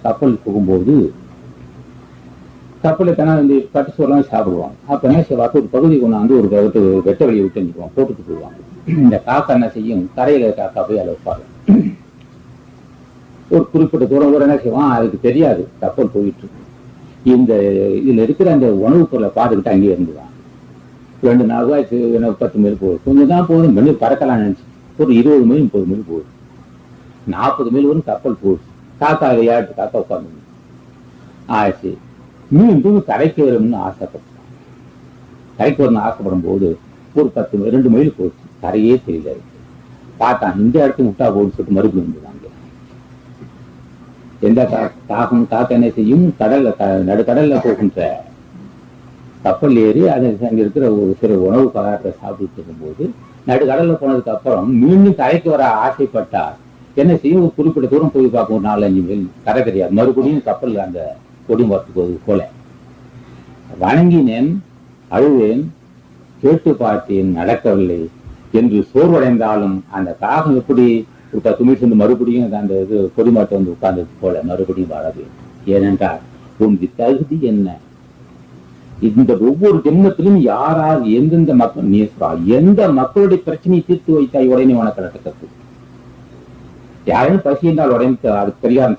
கப்பல் போகும்போது கப்பலை தானே வந்து கட்டு சோறுலாம் சாப்பிடுவாங்க. அப்ப என்ன செய்வாங்க, ஒரு பகுதி கொண்டாந்து ஒரு வெட்ட வெளியை விட்டு நிற்குவாங்க, போட்டுட்டு போடுவாங்க. இந்த காக்கா என்ன செய்யும், கரையில காக்கா போய் அதை வைப்பாங்க. ஒரு குறிப்பிட்ட தூரம் என்ன செய்வான், அதுக்கு தெரியாது கப்பல் போயிட்டு இருக்கு. இந்த இதுல இருக்கிற அந்த உணவுப் பொருளை பார்த்துக்கிட்டு அங்கேயே இருந்துவான். 2 நாள் 10 மைல் போகுது, கொஞ்சம் தான் போகுது, மெல்லு பறக்கலாம் நினைச்சு ஒரு 20 மைல் 30 மைல் போகுது, 40 மைல் வரும் கப்பல் போகுது. காக்கா விளையாட்டு காக்கா உட்காந்து ஆச்சு. மீண்டும் கரைக்கு வரும்னு ஆசைப்பட்டான். கரைக்கு வரணும்னு ஆசைப்படும் போது ஒரு 2 மைல் போச்சு, கரையே தெரியல. பார்த்தான், இந்த இடத்துக்கு விட்டா போகுதுன்னு சொல்லிட்டு மறுபடியும் வந்துதாங்க. எந்த காகம் காக்க என்ன செய்யும், நடுக்கடல்ல போகின்ற கப்பல் ஏறி அது அங்க இருக்கிற ஒரு சில உணவு பதார்த்தத்தை சாப்பிட்டு இருக்கும்போது நடுக்கடல்ல போனதுக்கு அப்புறம் மீண்டும் கரைக்கு வர ஆசைப்பட்டார். என்ன செய்யும், ஒரு குறிப்பிட்ட தூரம் போய் பார்க்கும், ஒரு 4-5 மைல், கரை தெரியாது. மறுபடியும் கப்பல் அந்த கொடி மரத்துக்கு போல வணங்கினேன், அழுவேன், கேட்டு பார்த்தேன், நடக்கவில்லை என்று சோர்வடைந்தாலும் அந்த காகம் எப்படி ஒரு 10 மைல் சென்று மறுபடியும் அந்த இது கொடிமாட்டை வந்து உட்கார்ந்தது போல மறுபடியும் வாழவே. ஏனென்றால் உன் தகுதி என்ன, இந்த ஒவ்வொரு ஜென்மத்திலும் யாரால் எந்தெந்த மக்கள் நேசா எந்த மக்களுடைய பிரச்சனையை தீர்த்து வைத்தாய் உடனே உனக்கு நடக்கிறது. யாரும் பசி என்றால் உடனே அதுக்கு பரிகாரம்